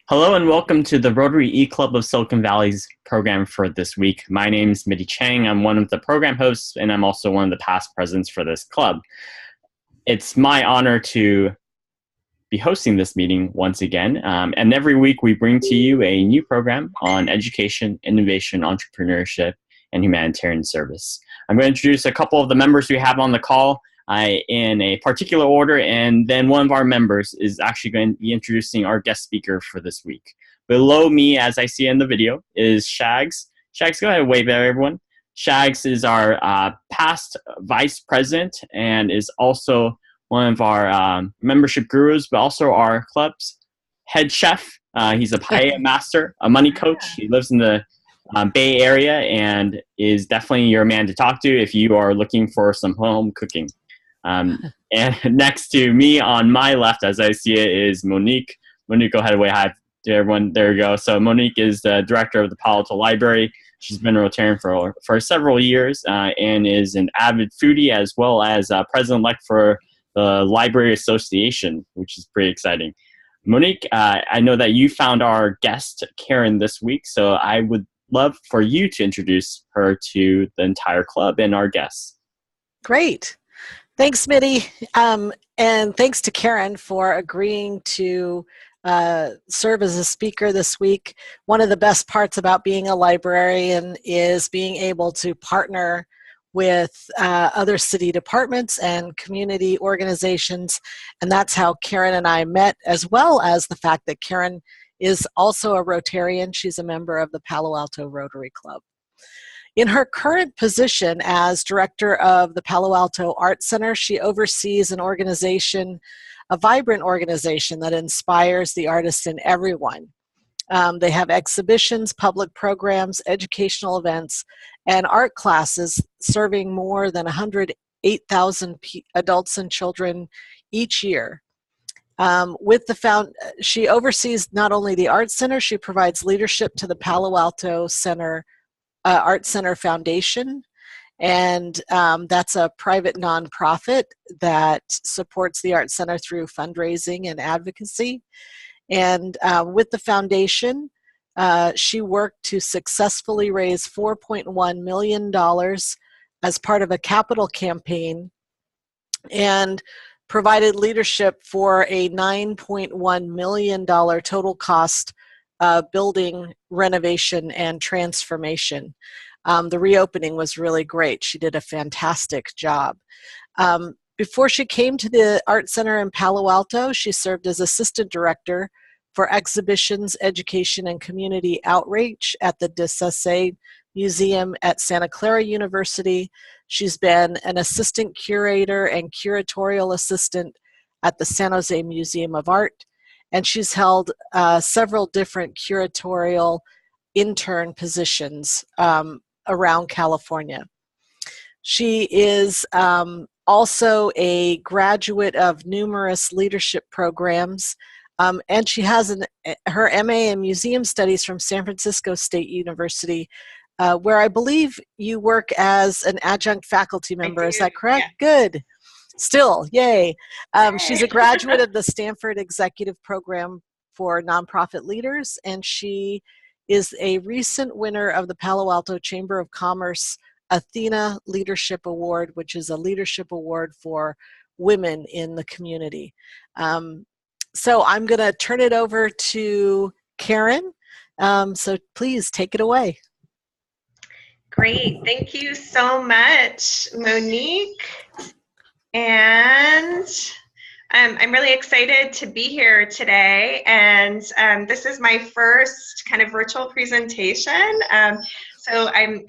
Hello and welcome to the Rotary eClub of Silicon Valley's program for this week. My name is Mitty Chang. I'm one of the program hosts, and I'm also one of the past presidents for this club. It's my honor to be hosting this meeting once again. And every week we bring to you a new program on education, innovation, entrepreneurship, and humanitarian service. I'm going to introduce a couple of the members we have on the call in a particular order, and then one of our members is actually going to be introducing our guest speaker for this week. Below me, as I see in the video, is Shags. Shags, go ahead and wave at everyone. Shags is our past vice president and is also one of our membership gurus, but also our club's head chef. He's a paella master, a money coach. He lives in the Bay Area and is definitely your man to talk to if you are looking for some home cooking. And next to me on my left, as I see it, is Monique. Monique, go ahead and wave hi to everyone. There you go. So Monique is the director of the Palo Alto Library. She's been a Rotarian for several years and is an avid foodie as well as president-elect for the Library Association, which is pretty exciting. Monique, I know that you found our guest, Karen, this week, so I would love for you to introduce her to the entire club and our guests. Great. Thanks, Mitty. And thanks to Karen for agreeing to serve as a speaker this week. One of the best parts about being a librarian is being able to partner with other city departments and community organizations. And that's how Karen and I met, as well as the fact that Karen is also a Rotarian. She's a member of the Palo Alto Rotary Club. In her current position as director of the Palo Alto Arts Center, she oversees an organization, a vibrant organization that inspires the artists in everyone. They have exhibitions, public programs, educational events, and art classes serving more than 108,000 adults and children each year. She oversees not only the Arts Center, she provides leadership to the Palo Alto Arts Center Foundation, and that's a private nonprofit that supports the Arts Center through fundraising and advocacy. And with the foundation, she worked to successfully raise $4.1 million as part of a capital campaign and provided leadership for a $9.1 million total cost building renovation and transformation. The reopening was really great. She did a fantastic job. Before she came to the Art Center in Palo Alto, she served as assistant director for exhibitions, education, and community outreach at the Desase Museum at Santa Clara University. She's been an assistant curator and curatorial assistant at the San Jose Museum of Art, and she's held several different curatorial intern positions around California. She is also a graduate of numerous leadership programs, and she has her MA in Museum Studies from San Francisco State University, where I believe you work as an adjunct faculty member. Is that correct? Yeah. Good. Still, yay. She's a graduate of the Stanford Executive Program for Nonprofit Leaders, and she is a recent winner of the Palo Alto Chamber of Commerce Athena Leadership Award, which is a leadership award for women in the community. So I'm going to turn it over to Karen. So please take it away. Great. Thank you so much, Monique. And I'm really excited to be here today, and this is my first kind of virtual presentation. So I'm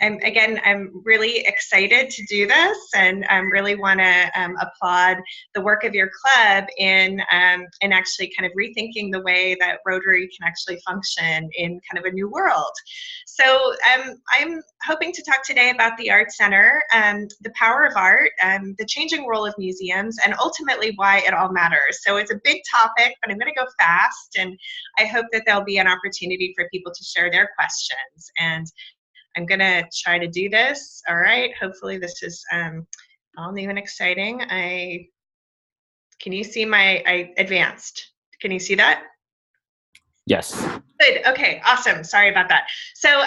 really excited to do this, and really want to applaud the work of your club in actually kind of rethinking the way that Rotary can actually function in kind of a new world. So I'm hoping to talk today about the Art Center, the power of art, the changing role of museums, and ultimately why it all matters. So it's a big topic, but I'm going to go fast, and I hope that there'll be an opportunity for people to share their questions. And I'm going to try to do this. All right. Hopefully this is all new and exciting. Can you see I advanced? Can you see that? Yes. Good. Okay. Awesome. Sorry about that. So,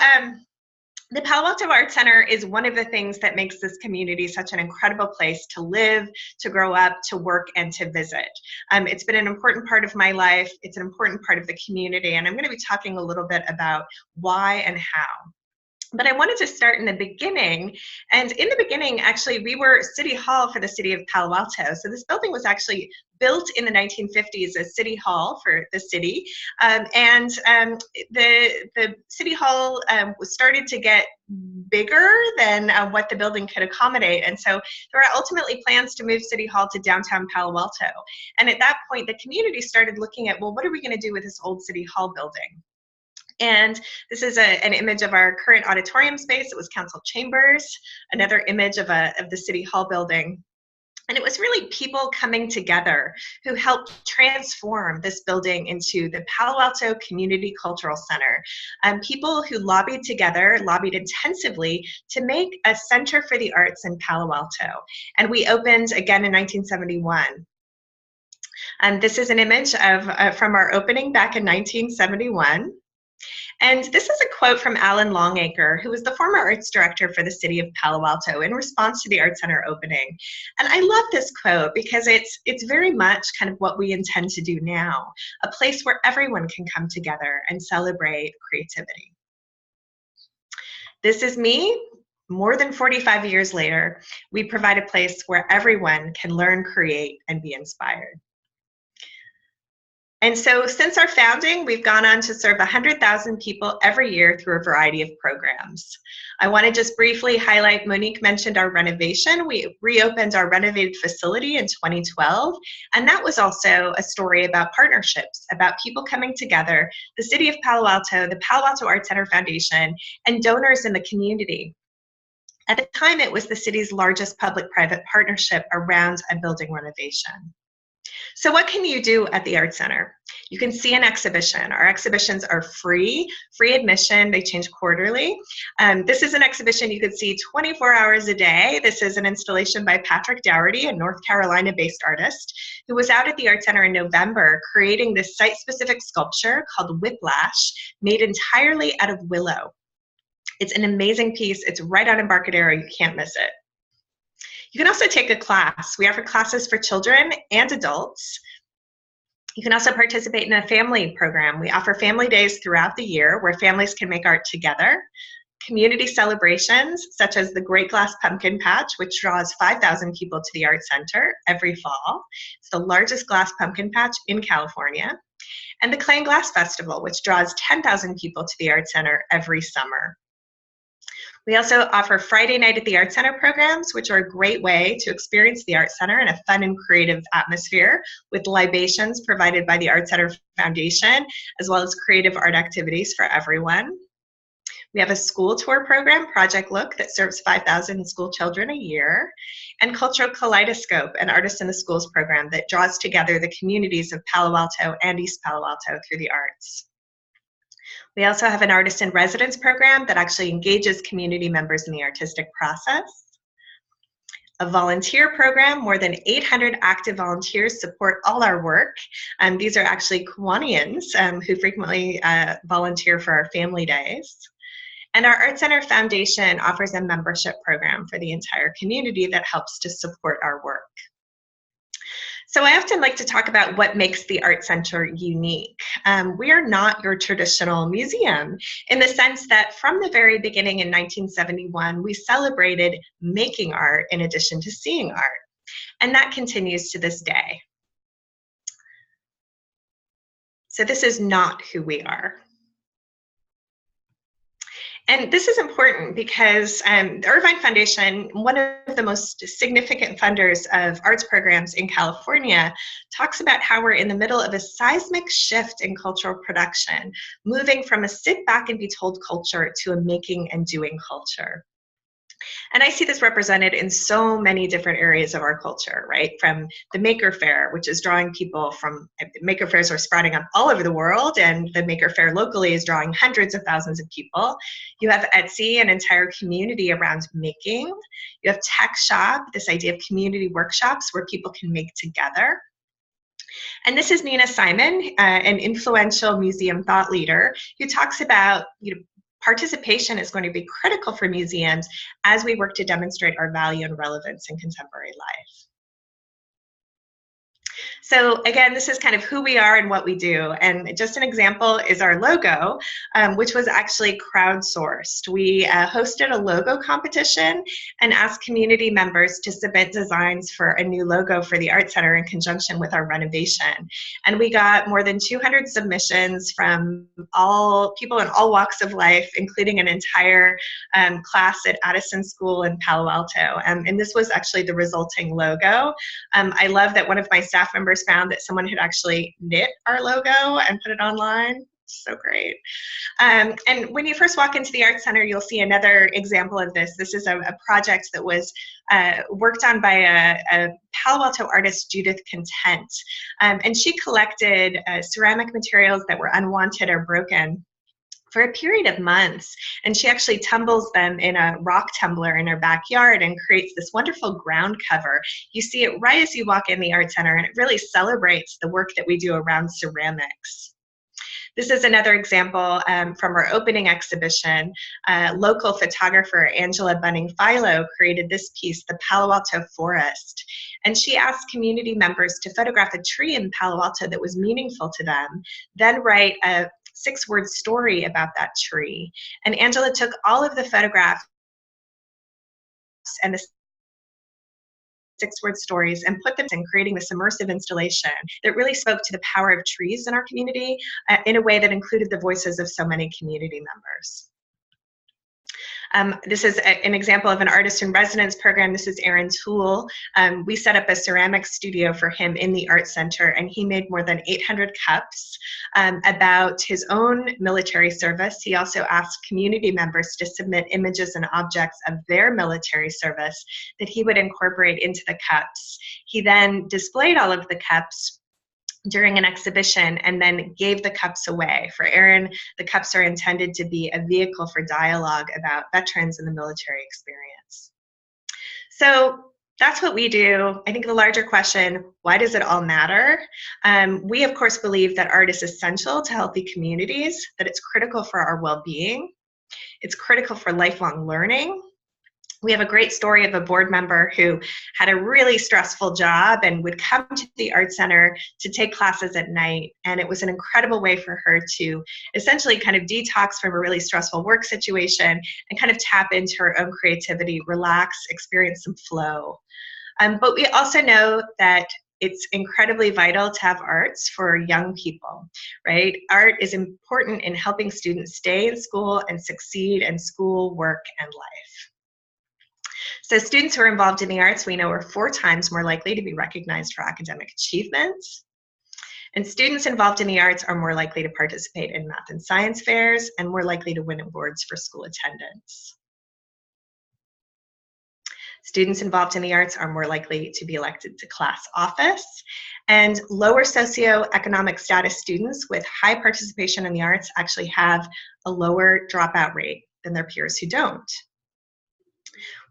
the Palo Alto Arts Center is one of the things that makes this community such an incredible place to live, to grow up, to work, and to visit. It's been an important part of my life. It's an important part of the community, and I'm going to be talking a little bit about why and how. But I wanted to start in the beginning. And in the beginning, actually, we were City Hall for the city of Palo Alto. So this building was actually built in the 1950s as City Hall for the city. The City Hall was started to get bigger than what the building could accommodate. And so there were ultimately plans to move City Hall to downtown Palo Alto. And at that point, the community started looking at, well, what are we going to do with this old City Hall building? And this is an image of our current auditorium space. It was council chambers, another image of the City Hall building. And it was really people coming together who helped transform this building into the Palo Alto Community Cultural Center. People who lobbied intensively to make a center for the arts in Palo Alto. And we opened again in 1971. This is an image from our opening back in 1971. And this is a quote from Alan Longacre, who was the former arts director for the city of Palo Alto in response to the Arts Center opening. And I love this quote because it's very much kind of what we intend to do now, a place where everyone can come together and celebrate creativity. This is me. More than 45 years later, we provide a place where everyone can learn, create, and be inspired. And so since our founding, we've gone on to serve 100,000 people every year through a variety of programs. I want to just briefly highlight, Monique mentioned our renovation. We reopened our renovated facility in 2012, and that was also a story about partnerships, about people coming together, the City of Palo Alto, the Palo Alto Arts Center Foundation, and donors in the community. At the time, it was the city's largest public-private partnership around a building renovation. So what can you do at the Arts Center? You can see an exhibition. Our exhibitions are free admission. They change quarterly. This is an exhibition you could see 24 hours a day. This is an installation by Patrick Dougherty, a North Carolina-based artist, who was out at the Arts Center in November creating this site-specific sculpture called Whiplash, made entirely out of willow. It's an amazing piece. It's right on Embarcadero. You can't miss it. You can also take a class. We offer classes for children and adults. You can also participate in a family program. We offer family days throughout the year where families can make art together. Community celebrations, such as the Great Glass Pumpkin Patch, which draws 5,000 people to the Art Center every fall. It's the largest glass pumpkin patch in California. And the Clay and Glass Festival, which draws 10,000 people to the Art Center every summer. We also offer Friday Night at the Art Center programs, which are a great way to experience the Art Center in a fun and creative atmosphere with libations provided by the Art Center Foundation, as well as creative art activities for everyone. We have a school tour program, Project Look, that serves 5,000 school children a year, and Cultural Kaleidoscope, an Artists in the Schools program that draws together the communities of Palo Alto and East Palo Alto through the arts. We also have an Artist in Residence program that actually engages community members in the artistic process. A volunteer program, more than 800 active volunteers support all our work. These are actually Kiwanians who frequently volunteer for our family days. And our Art Center Foundation offers a membership program for the entire community that helps to support our work. So I often like to talk about what makes the Art Center unique. We are not your traditional museum in the sense that from the very beginning in 1971, we celebrated making art in addition to seeing art. And that continues to this day. So this is not who we are. And this is important because the Irvine Foundation, one of the most significant funders of arts programs in California, talks about how we're in the middle of a seismic shift in cultural production, moving from a sit back and be told culture to a making and doing culture. And I see this represented in so many different areas of our culture, right? From the Maker Faire, which is drawing people from, Maker Fairs are sprouting up all over the world, and the Maker Faire locally is drawing hundreds of thousands of people. You have Etsy, an entire community around making. You have Tech Shop, this idea of community workshops where people can make together. And this is Nina Simon, an influential museum thought leader, who talks about, participation is going to be critical for museums as we work to demonstrate our value and relevance in contemporary life. So again, this is kind of who we are and what we do. And just an example is our logo, which was actually crowdsourced. We hosted a logo competition and asked community members to submit designs for a new logo for the Art Center in conjunction with our renovation. And we got more than 200 submissions from all people in all walks of life, including an entire class at Addison School in Palo Alto. And this was actually the resulting logo. I love that one of my staff members found that someone had actually knit our logo and put it online. So great. And when you first walk into the Art Center, you'll see another example of this. This is a project that was worked on by a Palo Alto artist, Judith Content. And she collected ceramic materials that were unwanted or broken for a period of months. And she actually tumbles them in a rock tumbler in her backyard and creates this wonderful ground cover. You see it right as you walk in the Art Center, and it really celebrates the work that we do around ceramics. This is another example from our opening exhibition. Local photographer Angela Bunning-Philo created this piece, The Palo Alto Forest. And she asked community members to photograph a tree in Palo Alto that was meaningful to them, then write a 6-word story about that tree. And Angela took all of the photographs and the 6-word stories and put them in, creating this immersive installation that really spoke to the power of trees in our community in a way that included the voices of so many community members. This is an example of an artist in residence program. This is Aaron Toole. We set up a ceramic studio for him in the Art Center, and he made more than 800 cups about his own military service. He also asked community members to submit images and objects of their military service that he would incorporate into the cups. He then displayed all of the cups during an exhibition and then gave the cups away. For Aaron, the cups are intended to be a vehicle for dialogue about veterans and the military experience. So that's what we do. I think the larger question, why does it all matter? We, of course, believe that art is essential to healthy communities, that it's critical for our well-being. It's critical for lifelong learning. We have a great story of a board member who had a really stressful job and would come to the Art Center to take classes at night. And it was an incredible way for her to essentially kind of detox from a really stressful work situation and kind of tap into her own creativity, relax, experience some flow. But we also know that it's incredibly vital to have arts for young people, right? Art is important in helping students stay in school and succeed in school, work, and life. So students who are involved in the arts, we know, are 4 times more likely to be recognized for academic achievements. And students involved in the arts are more likely to participate in math and science fairs and more likely to win awards for school attendance. Students involved in the arts are more likely to be elected to class office, and lower socioeconomic status students with high participation in the arts actually have a lower dropout rate than their peers who don't.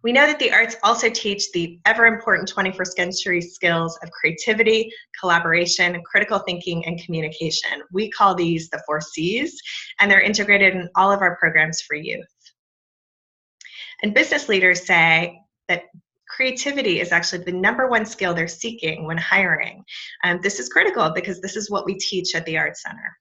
We know that the arts also teach the ever-important 21st century skills of creativity, collaboration, critical thinking, and communication. We call these the 4 C's, and they're integrated in all of our programs for youth. And business leaders say that creativity is actually the #1 skill they're seeking when hiring. This is critical because this is what we teach at the Art Center.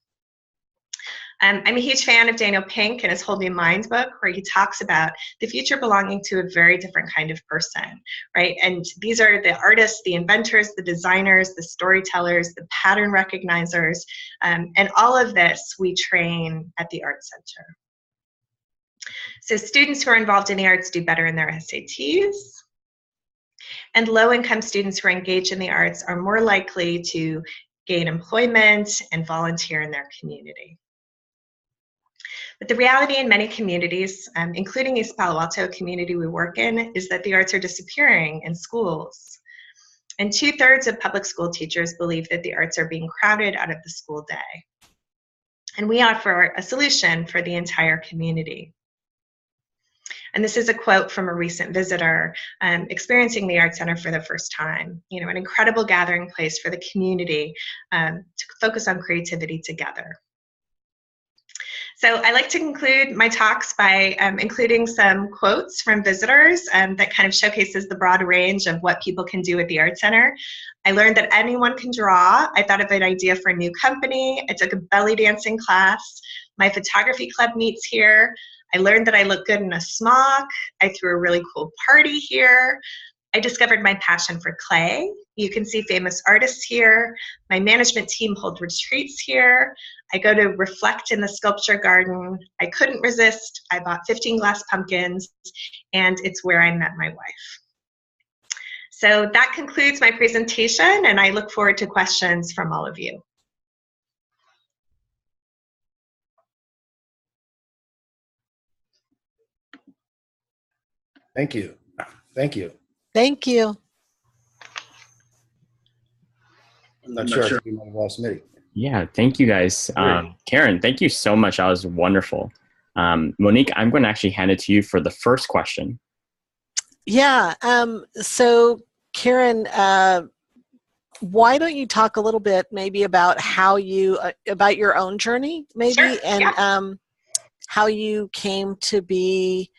I'm a huge fan of Daniel Pink and his Whole New Minds book, where he talks about the future belonging to a very different kind of person, right? And these are the artists, the inventors, the designers, the storytellers, the pattern recognizers, and all of this we train at the Art Center. So students who are involved in the arts do better in their SATs, and low-income students who are engaged in the arts are more likely to gain employment and volunteer in their community. But the reality in many communities, including East Palo Alto community we work in, is that the arts are disappearing in schools. And 2/3 of public school teachers believe that the arts are being crowded out of the school day. And we offer a solution for the entire community. And this is a quote from a recent visitor experiencing the Art Center for the first time. You know, an incredible gathering place for the community to focus on creativity together. So I like to conclude my talks by including some quotes from visitors that kind of showcases the broad range of what people can do at the Art Center. I learned that anyone can draw. I thought of an idea for a new company. I took a belly dancing class. My photography club meets here. I learned that I look good in a smock. I threw a really cool party here. I discovered my passion for clay. You can see famous artists here. My management team holds retreats here. I go to reflect in the sculpture garden. I couldn't resist. I bought 15 glass pumpkins, and it's where I met my wife. So that concludes my presentation, and I look forward to questions from all of you. Thank you. Thank you. Thank you. I'm not sure if you might have lost Mitty. Yeah, thank you guys. Karen, thank you so much. That was wonderful. Monique, I'm going to actually hand it to you for the first question. Yeah. So Karen, why don't you talk a little bit maybe about how you, about your own journey maybe, Sure, and yeah. how you came to be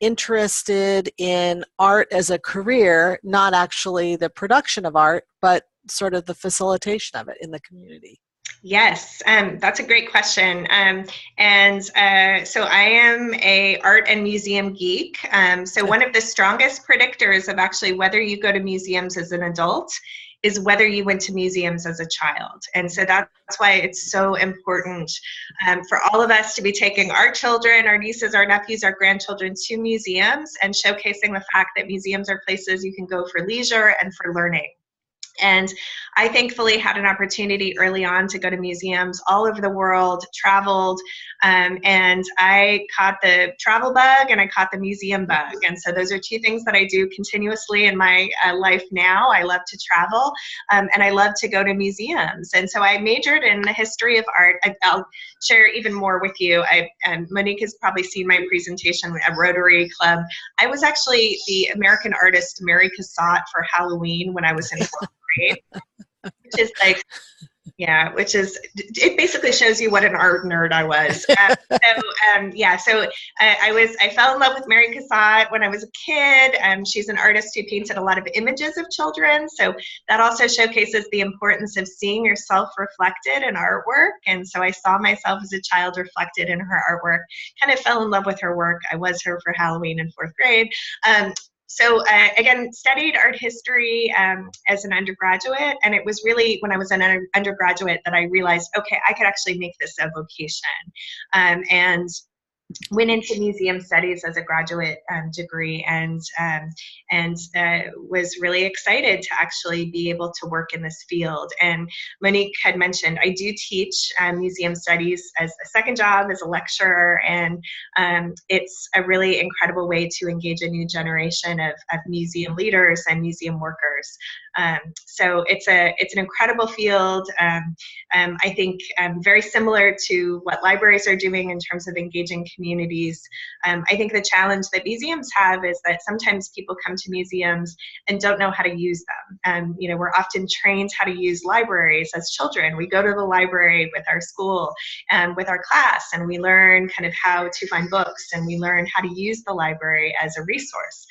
interested in art as a career, not actually the production of art, but sort of the facilitation of it in the community? Yes, that's a great question. So I am a art and museum geek. So one of the strongest predictors of actually whether you go to museums as an adult is whether you went to museums as a child. And so that's why it's so important for all of us to be taking our children, our nieces, our nephews, our grandchildren to museums and showcasing the fact that museums are places you can go for leisure and for learning. And I thankfully had an opportunity early on to go to museums all over the world, traveled, and I caught the travel bug and I caught the museum bug. And so those are two things that I do continuously in my life now. I love to travel and I love to go to museums. And so I majored in the history of art. I'll share even more with you. Monique has probably seen my presentation at Rotary Club. I was actually the American artist Mary Cassatt for Halloween when I was in fourth grade, which is like, yeah, which is, it basically shows you what an art nerd I was. I fell in love with Mary Cassatt when I was a kid. She's an artist who painted a lot of images of children. So that also showcases the importance of seeing yourself reflected in artwork. And so I saw myself as a child reflected in her artwork, kind of fell in love with her work. I was her for Halloween in fourth grade. So again, studied art history as an undergraduate, and it was really when I was an undergraduate that I realized, okay, I could actually make this a vocation, and went into museum studies as a graduate degree, and was really excited to actually be able to work in this field. And Monique had mentioned I do teach museum studies as a second job as a lecturer, and it's a really incredible way to engage a new generation of museum leaders and museum workers. So it's an incredible field. I think very similar to what libraries are doing in terms of engaging communities. I think the challenge that museums have is that sometimes people come to museums and don't know how to use them. We're often trained how to use libraries as children. We go to the library with our school and with our class, and we learn kind of how to find books, and we learn how to use the library as a resource.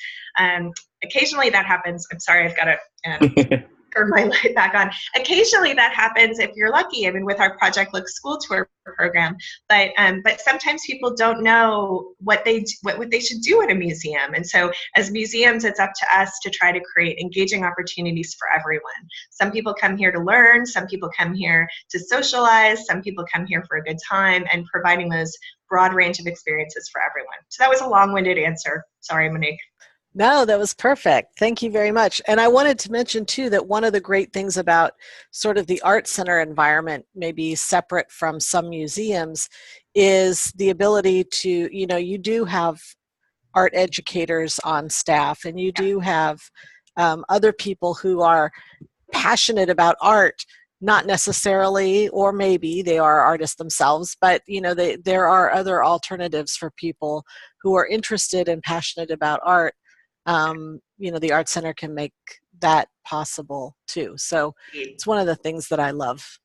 Occasionally that happens. I'm sorry, I've got to turn my light back on. Occasionally that happens if you're lucky. I mean, with our Project Look School Tour program, but sometimes people don't know what they should do at a museum. And so as museums, it's up to us to try to create engaging opportunities for everyone. Some people come here to learn, some people come here to socialize, some people come here for a good time, and providing those broad range of experiences for everyone. So that was a long-winded answer. Sorry, Monique. No, that was perfect. Thank you very much. And I wanted to mention too that one of the great things about sort of the art center environment, maybe separate from some museums, is the ability to, you do have art educators on staff, and you do have other people who are passionate about art, not necessarily, or maybe they are artists themselves, but there are other alternatives for people who are interested and passionate about art. The Art Center can make that possible too. So it's one of the things that I love.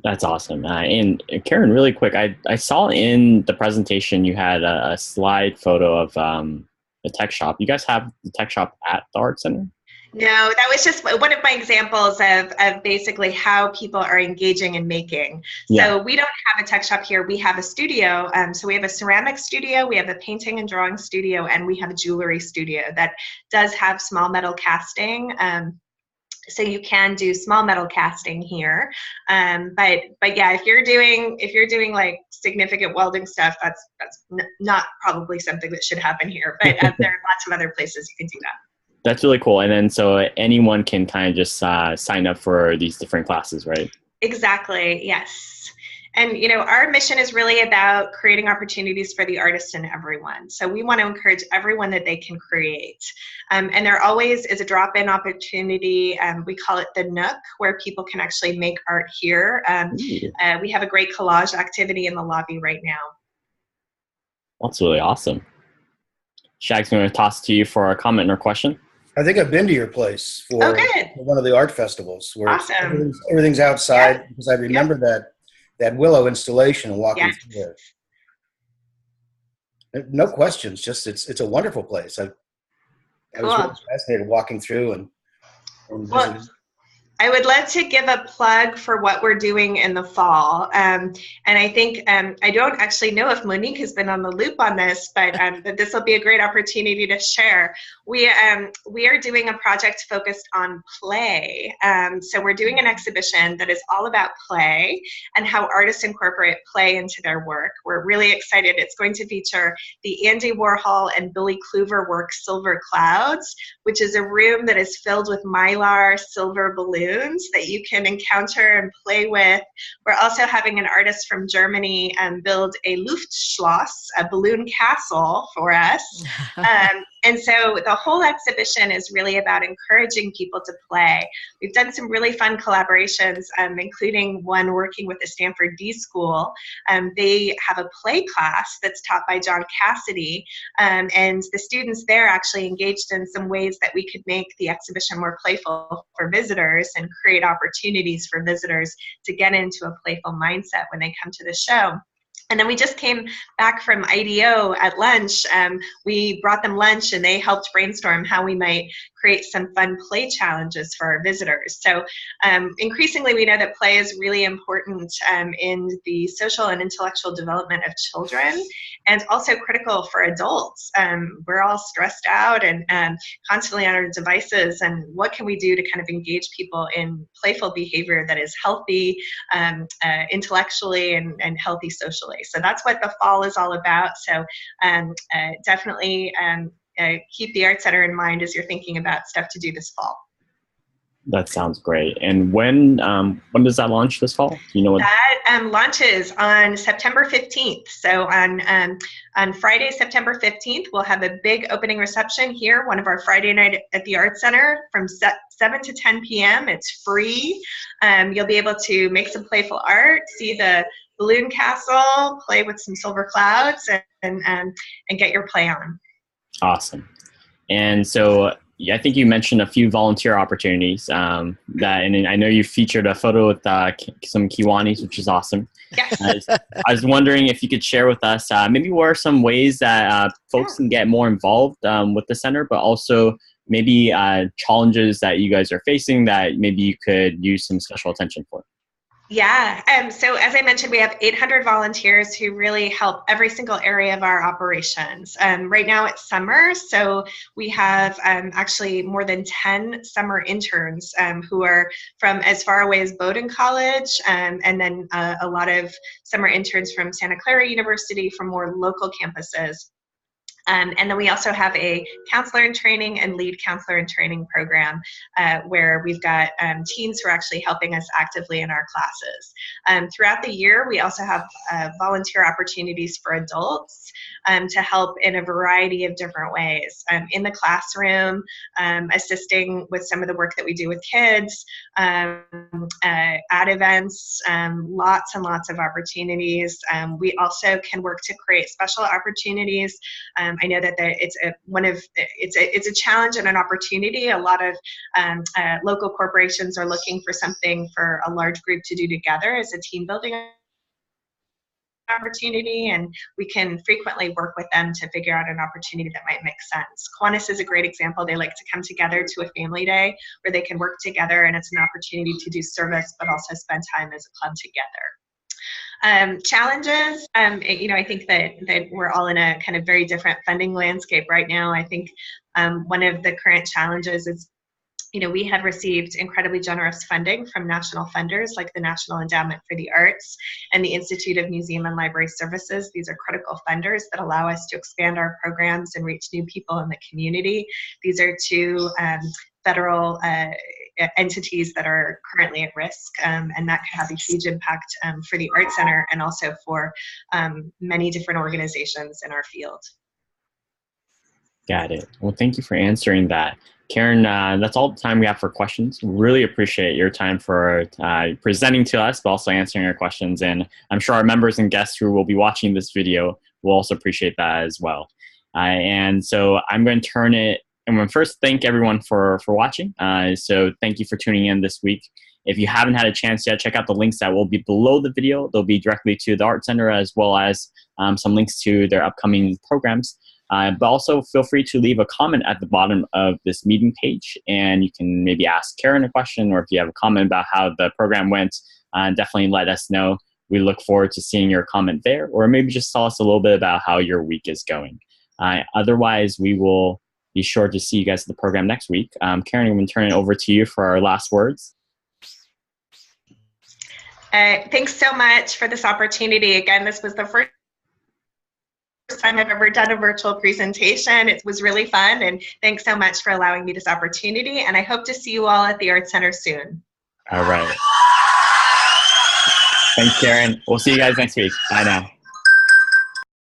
That's awesome. And Karen, really quick, I saw in the presentation you had a slide photo of the tech shop. You guys have the tech shop at the Art Center? No, that was just one of my examples of basically how people are engaging and making. So we don't have a tech shop here. We have a studio. So we have a ceramic studio, we have a painting and drawing studio, and we have a jewelry studio that does have small metal casting. So you can do small metal casting here. But yeah, if you're doing like significant welding stuff, that's not probably something that should happen here. But there are lots of other places you can do that. That's really cool. And then so anyone can kind of just sign up for these different classes, right? Exactly, yes. And our mission is really about creating opportunities for the artists and everyone. So we want to encourage everyone that they can create. And there always is a drop-in opportunity. We call it the Nook, where people can actually make art here. We have a great collage activity in the lobby right now. That's really awesome. Shag's going to toss to you for a comment or question. I think I've been to your place for one of the art festivals where awesome. everything's outside, because I remember that willow installation and walking through there. No questions, just it's a wonderful place. I was really fascinated walking through and visiting. I would love to give a plug for what we're doing in the fall. And I think, I don't actually know if Monique has been on the loop on this, but this will be a great opportunity to share. We are doing a project focused on play. So we're doing an exhibition that is all about play and how artists incorporate play into their work. We're really excited. It's going to feature the Andy Warhol and Billy Kluver work, Silver Clouds, which is a room that is filled with mylar silver balloons that you can encounter and play with. We're also having an artist from Germany build a Luftschloss, a balloon castle for us. And so the whole exhibition is really about encouraging people to play. We've done some really fun collaborations, including one working with the Stanford D School. They have a play class that's taught by John Cassidy, and the students there actually engaged in some ways that we could make the exhibition more playful for visitors and create opportunities for visitors to get into a playful mindset when they come to the show. And then we just came back from IDEO at lunch. We brought them lunch and they helped brainstorm how we might create some fun play challenges for our visitors. So increasingly we know that play is really important in the social and intellectual development of children, and also critical for adults. We're all stressed out and constantly on our devices, and what can we do to kind of engage people in playful behavior that is healthy intellectually and healthy socially. So that's what the fall is all about. So definitely keep the Art Center in mind as you're thinking about stuff to do this fall. That sounds great. And when does that launch this fall? Do you know when? That launches on September 15th. So on Friday, September 15th, we'll have a big opening reception here, one of our Friday night at the Art Center from 7 to 10 p.m. It's free. You'll be able to make some playful art, see the balloon castle, play with some silver clouds, and get your play on. Awesome. And so I think you mentioned a few volunteer opportunities and I know you featured a photo with some Kiwanis, which is awesome. Yes. I was wondering if you could share with us maybe what are some ways that folks can get more involved with the center, but also maybe challenges that you guys are facing that maybe you could use some special attention for. Yeah, so as I mentioned, we have 800 volunteers who really help every single area of our operations. Right now it's summer, so we have actually more than 10 summer interns who are from as far away as Bowdoin College, and then a lot of summer interns from Santa Clara University, from more local campuses. And then we also have a counselor in training and lead counselor in training program where we've got teams who are actually helping us actively in our classes. Throughout the year, we also have volunteer opportunities for adults to help in a variety of different ways. In the classroom, assisting with some of the work that we do with kids, at events, lots and lots of opportunities. We also can work to create special opportunities. I know that it's a challenge and an opportunity. A lot of local corporations are looking for something for a large group to do together as a team building opportunity, and we can frequently work with them to figure out an opportunity that might make sense. Kiwanis is a great example. They like to come together to a family day where they can work together, and it's an opportunity to do service but also spend time as a club together. Challenges, I think that we're all in a kind of very different funding landscape right now. I think one of the current challenges is, we have received incredibly generous funding from national funders like the National Endowment for the Arts and the Institute of Museum and Library Services. These are critical funders that allow us to expand our programs and reach new people in the community. These are two federal entities that are currently at risk, and that could have a huge impact for the Art Center and also for many different organizations in our field. Got it. Well, thank you for answering that. Karen, that's all the time we have for questions. Really appreciate your time for presenting to us, but also answering our questions. And I'm sure our members and guests who will be watching this video will also appreciate that as well. And so I'm going to turn it, I'm going to first thank everyone for watching. So thank you for tuning in this week. If you haven't had a chance yet, check out the links that will be below the video. They'll be directly to the Art Center as well as some links to their upcoming programs. But also feel free to leave a comment at the bottom of this meeting page, and you can maybe ask Karen a question, or if you have a comment about how the program went, definitely let us know. We look forward to seeing your comment there, or maybe just tell us a little bit about how your week is going. Otherwise, we will be sure to see you guys at the program next week. Karen, I'm going to turn it over to you for our last words. Thanks so much for this opportunity. Again, this was the first time I've ever done a virtual presentation. It was really fun, and thanks so much for allowing me this opportunity, and I hope to see you all at the Art Center soon. All right. Thanks, Karen. We'll see you guys next week. Bye now.